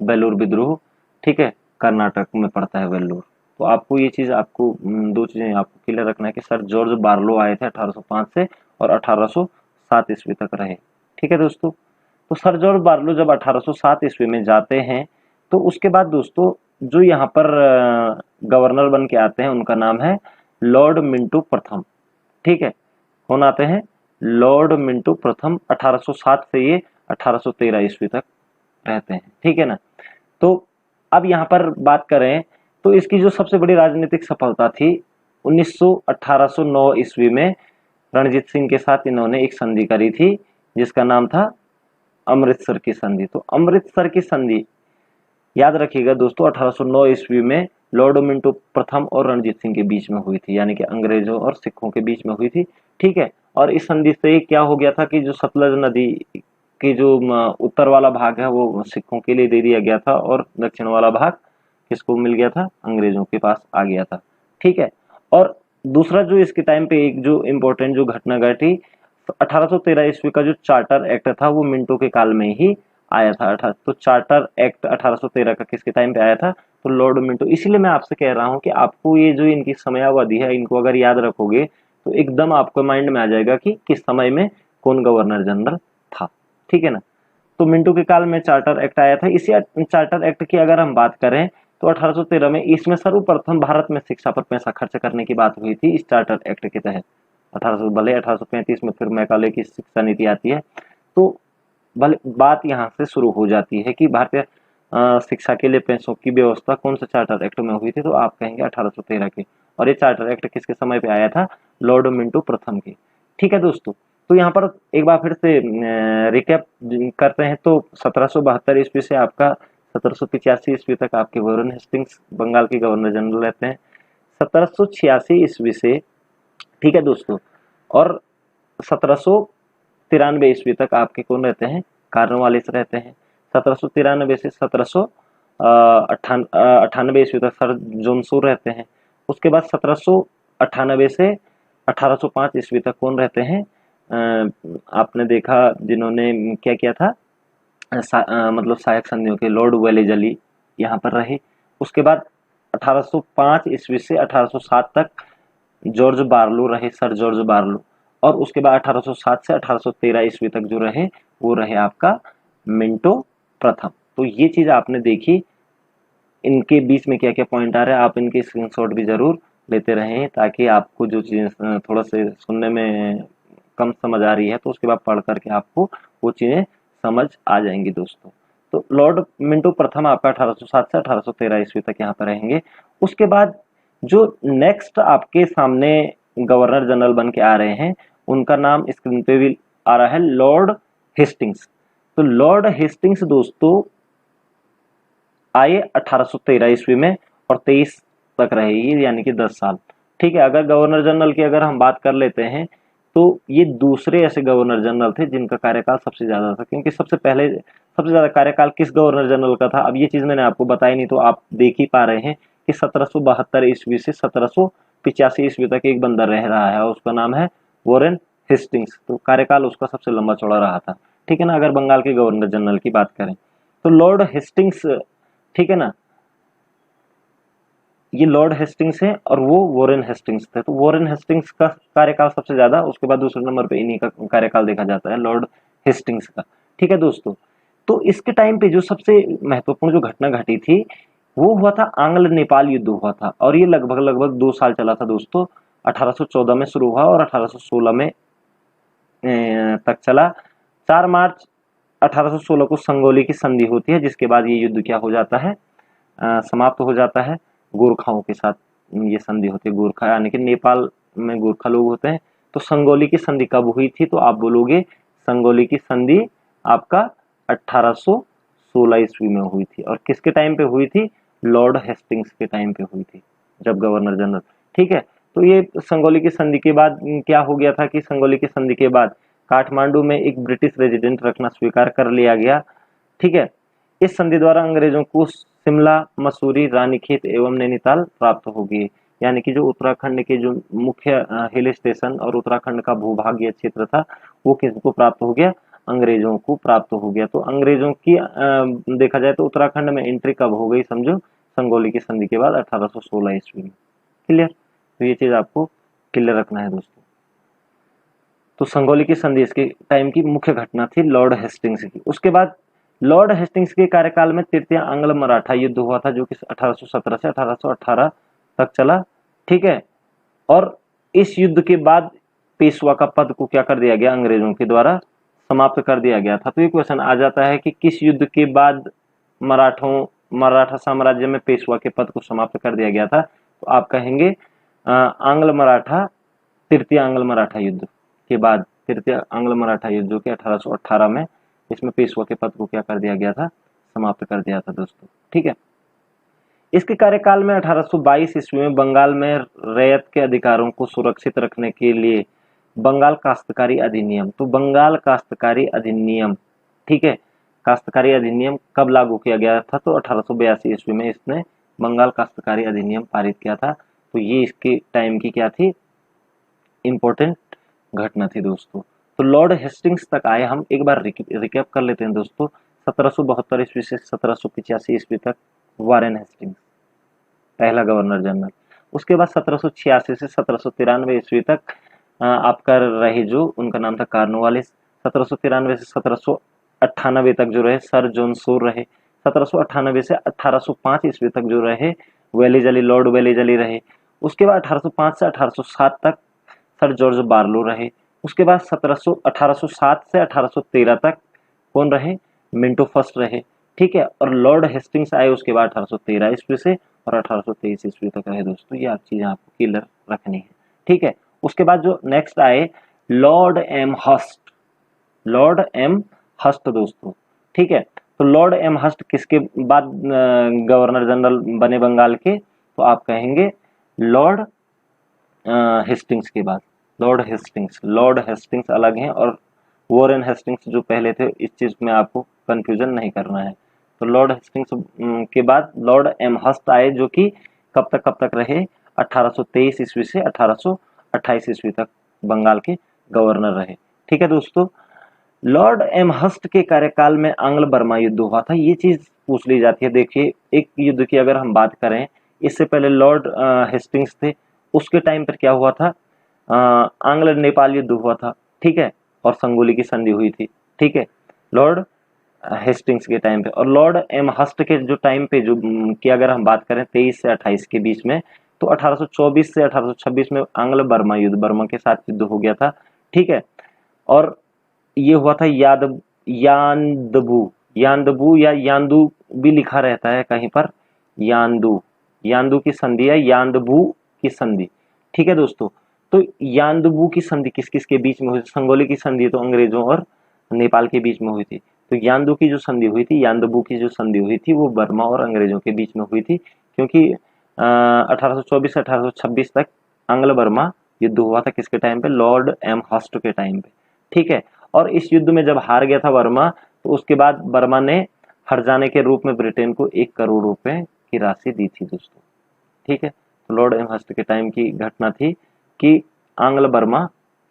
[SPEAKER 1] वेल्लोर विद्रोह। ठीक है, कर्नाटक में पड़ता है वेल्लोर। तो आपको ये चीज आपको 2 चीजें आपको क्लियर रखना है कि सर जॉर्ज बार्लो आए थे 1805 से और 1807 ईस्वी तक रहे। ठीक है दोस्तों, तो सर जॉर्ज बार्लो जब 1807 ईस्वी में जाते हैं तो उसके बाद दोस्तों जो यहाँ पर गवर्नर बन के आते हैं उनका नाम है लॉर्ड मिंटो प्रथम। ठीक है, कौन आते हैं, लॉर्ड मिंटो प्रथम। 1807 से ये 1813 ईस्वी तक रहते हैं। ठीक है ना, तो अब यहाँ पर बात करें तो इसकी जो सबसे बड़ी राजनीतिक सफलता थी 1809 ईस्वी में रणजीत सिंह के साथ इन्होंने एक संधि करी थी जिसका नाम था अमृतसर की संधि। तो अमृतसर की संधि याद रखिएगा दोस्तों 1809 ईस्वी में लॉर्ड मिंटो प्रथम और रणजीत सिंह के बीच में हुई थी, यानी कि अंग्रेजों और सिखों के बीच में हुई थी। ठीक है, और इस संधि से क्या हो गया था कि जो सतलज नदी की जो उत्तर वाला भाग है वो सिखों के लिए दे दिया गया था और दक्षिण वाला भाग किसको मिल गया था, अंग्रेजों के पास आ गया था। ठीक है, और दूसरा जो इसके टाइम पे एक जो इम्पोर्टेंट जो घटना घटी 1813 ईस्वी का जो चार्टर एक्ट था वो मिंटो के काल में ही आया था। तो चार्टर एक्ट 1813 का किसके टाइम पे आया था, तो लॉर्ड मिंटो। इसीलिए मैं आपसे कह रहा हूँ कि आपको ये जो इनकी समयावधि है इनको अगर याद रखोगे तो एकदम आपको माइंड में आ जाएगा कि किस समय में कौन गवर्नर जनरल था। ठीक है ना, तो मिंटो के काल में चार्टर एक्ट आया था। इसी चार्टर एक्ट की अगर हम बात करें तो 1813 में इसमें सर्वप्रथम भारत में शिक्षा पर पैसा खर्च करने की बात हुई थी इस चार्टर एक्ट के तहत। 1835 में फिर मैकाले की शिक्षा नीति आती है, तो भले बात यहाँ से शुरू हो जाती है कि भारतीय शिक्षा के लिए पैसों की व्यवस्था कौन से चार्टर एक्ट में हुई थी, तो आप कहेंगे 1813 के। और ये चार्टर एक्ट किसके समय पे आया था, लॉर्ड मिंटो प्रथम के। ठीक है दोस्तों, तो यहाँ पर एक बार फिर से रिकैप करते हैं तो 1772 ईस्वी से आपका 1785 ईस्वी तक आपके वॉरेन हेस्टिंग्स बंगाल के गवर्नर जनरल रहते हैं। 1786 ईस्वी से, ठीक है दोस्तों, और 1793 ईस्वी तक आपके कौन रहते हैं, कॉर्नवालिस रहते हैं। 1793 से 1798 ईस्वी तक सर जॉन शोर रहते हैं। उसके बाद 1798 से 1805 ईस्वी तक कौन रहते हैं, आपने देखा जिन्होंने क्या किया था, मतलब सहायक संधियों के लॉर्ड वेलेजली यहाँ पर रहे। उसके बाद 1805 ईस्वी से 1807 तक जॉर्ज बार्लो रहे, सर जॉर्ज बार्लो। और उसके बाद 1807 से 1813 ईस्वी तक जो रहे वो रहे आपका मिंटो प्रथम। तो ये चीज आपने देखी, इनके बीच में क्या क्या पॉइंट आ रहे हैं, आप इनके स्क्रीनशॉट भी जरूर लेते रहें, ताकि आपको जो चीजें थोड़ा से सुनने में कम समझ आ रही है तो उसके बाद पढ़ करके आपको वो चीजें समझ आ जाएंगी दोस्तों। तो लॉर्ड मिंटो प्रथम आपका 1807 से 1813 ईस्वी तक यहाँ पर रहेंगे। उसके बाद जो नेक्स्ट आपके सामने गवर्नर जनरल बन के आ रहे हैं उनका नाम स्क्रीन पे भी आ रहा है, लॉर्ड हेस्टिंग्स। तो लॉर्ड हेस्टिंग्स दोस्तों आए 1813 ईस्वी में और 23 तक रहेगी, यानी कि 10 साल। ठीक है, अगर गवर्नर जनरल की अगर हम बात कर लेते हैं तो ये दूसरे ऐसे गवर्नर जनरल थे जिनका कार्यकाल सबसे ज्यादा था, क्योंकि सबसे ज्यादा कार्यकाल किस गवर्नर जनरल का था, अब ये चीज मैंने आपको बताई नहीं तो आप देख ही पा रहे हैं कि 1772 ईस्वी से 1785 ईस्वी तक एक बंदा रह रहा है और उसका नाम है वॉरेन हेस्टिंग्स। तो कार्यकाल उसका सबसे लंबा चौड़ा रहा था। ठीक है ना, अगर बंगाल के गवर्नर जनरल की बात करें तो लॉर्ड हेस्टिंग्स, ठीक है ना, ये लॉर्ड हेस्टिंग्स है और वो वॉरेन हेस्टिंग्स थे। तो वॉरेन हेस्टिंग्स का कार्यकाल सबसे ज्यादा, उसके बाद दूसरे नंबर पे इन्हीं का कार्यकाल देखा जाता है, लॉर्ड हेस्टिंग्स का। ठीक है दोस्तों, तो इसके टाइम पे जो सबसे महत्वपूर्ण जो घटना घटी थी वो हुआ था आंग्ल नेपाल युद्ध हुआ था, और ये लगभग लगभग 2 साल चला था दोस्तों। 1814 में शुरू हुआ और 1816 में तक चला। 4 मार्च 1816 को संगोली की संधि होती है, जिसके बाद ये युद्ध क्या हो जाता है, समाप्त हो जाता है। गोरखाओं के साथ ये संधि होती है, गोरखा यानी कि नेपाल में गोरखा लोग होते हैं। तो संगोली की संधि कब हुई थी, तो आप बोलोगे संगोली की संधि आपका 1816 ईस्वी में हुई थी। और किसके टाइम पे हुई थी, लॉर्ड हेस्टिंग्स के टाइम पे हुई थी, जब गवर्नर जनरल। ठीक है, तो ये संगोली की संधि के बाद क्या हो गया था कि संगोली की संधि के बाद काठमांडू में एक ब्रिटिश रेजिडेंट रखना स्वीकार कर लिया गया। ठीक है, इस संधि द्वारा अंग्रेजों को शिमला, मसूरी, रानीखेत एवं नैनीताल प्राप्त होगी, यानी कि जो उत्तराखंड के जो मुख्य हिल स्टेशन और उत्तराखंड का भूभागीय क्षेत्र था वो किसको प्राप्त हो गया, अंग्रेजों को प्राप्त हो गया। तो अंग्रेजों की देखा जाए तो उत्तराखंड में एंट्री कब हो गई, समझो संगोली की संधि के बाद 1816 ईस्वी में। क्लियर, तो ये चीज आपको क्लियर रखना है दोस्तों। तो संगोली की संधि इसके टाइम की मुख्य घटना थी लॉर्ड हेस्टिंग्स की। उसके बाद लॉर्ड हेस्टिंग्स के कार्यकाल में तृतीय आंग्ल मराठा युद्ध हुआ था, जो कि 1817 से 1818 तक चला। ठीक है, और इस युद्ध के बाद पेशवा का पद को क्या कर दिया गया, अंग्रेजों के द्वारा समाप्त कर दिया गया था। तो ये क्वेश्चन आ जाता है कि किस युद्ध के बाद मराठा साम्राज्य में पेशवा के पद को समाप्त कर दिया गया था, तो आप कहेंगे आंग्ल मराठा, तृतीय आंग्ल मराठा युद्ध के बाद, तृतीय आंग्ल मराठा युद्ध जो कि 1818 में, इसमें पेशवा के पद को क्या कर दिया गया था, समाप्त कर दिया था दोस्तों। ठीक है, इसके कार्यकाल में 1822 ईस्वी में बंगाल में रैयत के अधिकारों को सुरक्षित रखने के लिए बंगाल काश्तकारी अधिनियम, तो बंगाल काश्तकारी अधिनियम, ठीक है, काश्तकारी अधिनियम कब लागू किया गया था, तो 1882 ईस्वी में इसने बंगाल काश्तकारी अधिनियम पारित किया था। तो ये इसके टाइम की क्या थी, इंपॉर्टेंट घटना थी दोस्तों। तो लॉर्ड हेस्टिंग्स तक आए, हम एक बार रिकैप कर लेते हैं दोस्तों। 1772 ईस्वी से 1785 ईस्वी तक वॉरेन हेस्टिंग्स पहला गवर्नर जनरल। उसके बाद 1786 से 1793 ईस्वी तक आपका रहे जो, उनका नाम था कॉर्नवालिस। 1793 से 1798 तक जो रहे सर जॉन सोर रहे। 1798 से 1805 ईस्वी तक जो रहे वेलेजली, लॉर्ड वेलेजली रहे। उसके बाद 1805 से 1807 तक सर जॉर्ज बार्लो रहे। उसके बाद 1807 से 1813 तक कौन रहे, मिंटो फर्स्ट रहे। ठीक है, और लॉर्ड हेस्टिंग्स आए उसके बाद 1813 ईस्वी से और 1823 ईस्वी तक रहे दोस्तों। ये आप चीजें आपको क्लियर रखनी है। ठीक है, उसके बाद जो नेक्स्ट आए लॉर्ड एम हस्ट, लॉर्ड एम हस्ट दोस्तों। ठीक है, तो लॉर्ड एम हस्ट किसके बाद गवर्नर जनरल बने बंगाल के, तो आप कहेंगे लॉर्ड हेस्टिंग्स के बाद। लॉर्ड हेस्टिंग्स अलग हैं और वॉरेन हेस्टिंग्स जो पहले थे, इस चीज में आपको कंफ्यूजन नहीं करना है। तो लॉर्ड हेस्टिंग्स के बाद लॉर्ड एम हस्ट आए, जो कि कब तक रहे, 1823 ईस्वी से 1828 ईस्वी तक बंगाल के गवर्नर रहे। ठीक है दोस्तों, लॉर्ड एमहर्स्ट के कार्यकाल में आंग्ल बर्मा युद्ध हुआ था, ये चीज पूछ ली जाती है। देखिए एक युद्ध की अगर हम बात करें, इससे पहले लॉर्ड हेस्टिंग्स थे, उसके टाइम पर क्या हुआ था, आंग्ल नेपाल युद्ध हुआ था, ठीक है, और संगोली की संधि हुई थी, ठीक है, लॉर्ड हेस्टिंग्स के टाइम पे। और लॉर्ड एमहर्स्ट के जो टाइम पे जो की अगर हम बात करें 23 से 28 के बीच में, तो 1824 से 1826 में आंग्ल बर्मा युद्ध, बर्मा के साथ युद्ध हो गया था, ठीक है। और ये हुआ था यानदबू, यानदबू या यान्दू भी लिखा रहता है कहीं पर, यान्दू, यान्दू की संधि है, यानदबू की संधि, ठीक है दोस्तों। तो यानदबू की संधि किस किस के बीच में हुई? संगोली की संधि तो अंग्रेजों और नेपाल के बीच में हुई थी। तो यान्दू की जो संधि हुई थी, यानदबू की जो संधि हुई थी, वो बर्मा और अंग्रेजों के बीच में हुई थी, क्योंकि 1824 से 1826 तक आंग्ल बर्मा युद्ध हुआ था, किसके टाइम पे? लॉर्ड एमहर्स्ट के टाइम पे, ठीक है। और इस युद्ध में जब हार गया था बर्मा, तो उसके बाद बर्मा ने हर्जाने के रूप में ब्रिटेन को 1 करोड़ रुपए की राशि दी थी दोस्तों, ठीक है। तो लॉर्ड एमहर्स्ट के टाइम की घटना थी कि आंग्ल बर्मा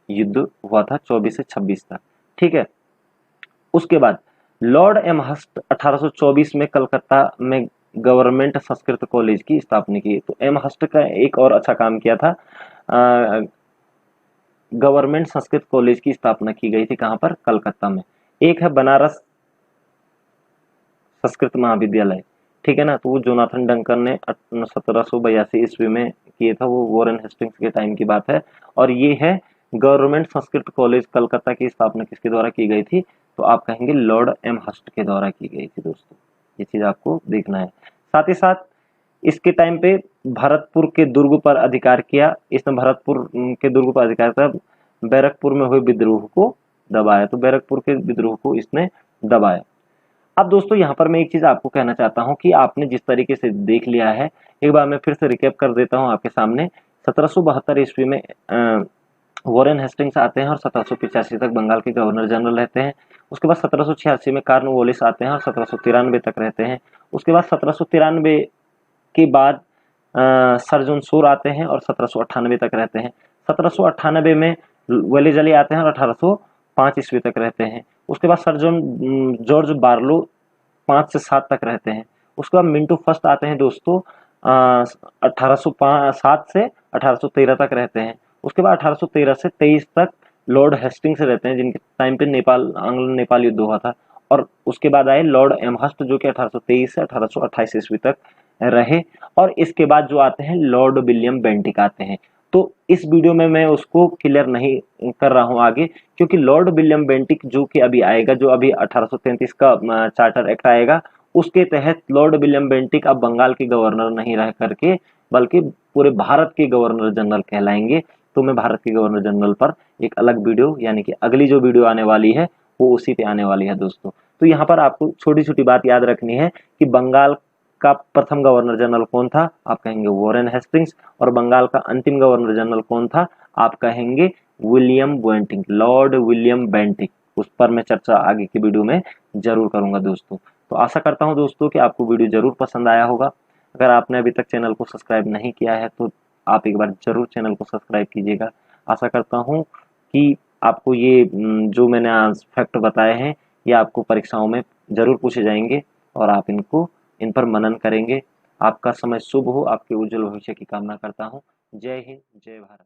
[SPEAKER 1] युद्ध हुआ था 24 से 26 तक, ठीक है। उसके बाद लॉर्ड एमहर्स्ट 1824 में कलकत्ता में गवर्नमेंट संस्कृत कॉलेज की स्थापना की। तो एमहर्स्ट का एक और अच्छा काम किया था, गवर्नमेंट संस्कृत कॉलेज की स्थापना की गई थी, कहां पर? कलकत्ता में। एक है बनारस संस्कृत महाविद्यालय, ठीक है ना, तो वो जोनाथन डंकन ने 1782 ईस्वी में किए था, वो वॉरेन हेस्टिंग्स के टाइम की बात है। और ये है गवर्नमेंट संस्कृत कॉलेज कलकत्ता की स्थापना किसके द्वारा की गई थी? तो आप कहेंगे लॉर्ड एमहर्स्ट के द्वारा की गई थी दोस्तों, ये चीज आपको देखना है। साथ ही साथ इसके टाइम पे भरतपुर के दुर्ग पर अधिकार किया, इसने भरतपुर के दुर्ग पर अधिकार किया, बैरकपुर में हुए विद्रोह को दबाया, तो बैरकपुर के विद्रोह को इसने दबाया। अब दोस्तों यहाँ पर मैं एक चीज आपको कहना चाहता हूँ कि आपने जिस तरीके से देख लिया है, एक बार मैं फिर से रिकैप कर देता हूँ आपके सामने। 1772 ईस्वी में वॉरेन हेस्टिंग्स आते हैं और 1785 तक बंगाल के गवर्नर जनरल रहते हैं। उसके बाद 1786 में कॉर्नवालिस आते हैं और 1793 तक रहते हैं। उसके बाद 1793 के बाद सर जॉन शोर आते हैं और 1798 तक रहते हैं। 1798 में वेलेजली आते हैं और 1805 ईस्वी तक रहते हैं। उसके बाद सर जॉर्ज बार्लो 5 से 7 तक रहते हैं। उसके बाद मिंटो फर्स्ट आते हैं दोस्तों, 1807 से 1813 तक रहते हैं। उसके बाद 1813 से 23 तक लॉर्ड हेस्टिंग्स रहते हैं, जिनके टाइम पे आंग्ल नेपाल युद्ध हुआ था। और उसके बाद आए लॉर्ड एमहर्स्ट, जो कि 1823 से 1828 ईस्वी तक रहे। और इसके बाद जो आते हैं लॉर्ड विलियम बेंटिक आते हैं। तो इस वीडियो में मैं उसको क्लियर नहीं कर रहा हूं आगे, क्योंकि लॉर्ड विलियम बेंटिक जो कि अभी आएगा, जो अभी 1833 का चार्टर एक्ट आएगा, उसके तहत लॉर्ड विलियम बेंटिक अब बंगाल के गवर्नर नहीं रह करके बल्कि पूरे भारत के गवर्नर जनरल कहलाएंगे। तो मैं भारत के गवर्नर जनरल पर एक अलग वीडियो, यानी कि अगली जो वीडियो आने वाली है वो उसी पे आने वाली है दोस्तों। तो यहाँ पर आपको छोटी छोटी बात याद रखनी है कि बंगाल का प्रथम गवर्नर जनरल कौन था? आप कहेंगे वॉरेन हेस्टिंग्स। और बंगाल का अंतिम गवर्नर जनरल कौन था? आप कहेंगे William Bentinck, Lord William Bentinck. उस पर मैं चर्चा आगे की वीडियो में जरूर करूंगा दोस्तों। तो आशा करता हूं दोस्तों कि आपको वीडियो जरूर पसंद आया होगा। अगर आपने अभी तक चैनल को सब्सक्राइब नहीं किया है तो आप एक बार जरूर चैनल को सब्सक्राइब कीजिएगा। आशा करता हूं कि आपको ये जो मैंने आज फैक्ट बताए हैं, ये आपको परीक्षाओं में जरूर पूछे जाएंगे और आप इन पर मनन करेंगे। आपका समय शुभ हो, आपके उज्जवल भविष्य की कामना करता हूँ। जय हिंद, जय भारत।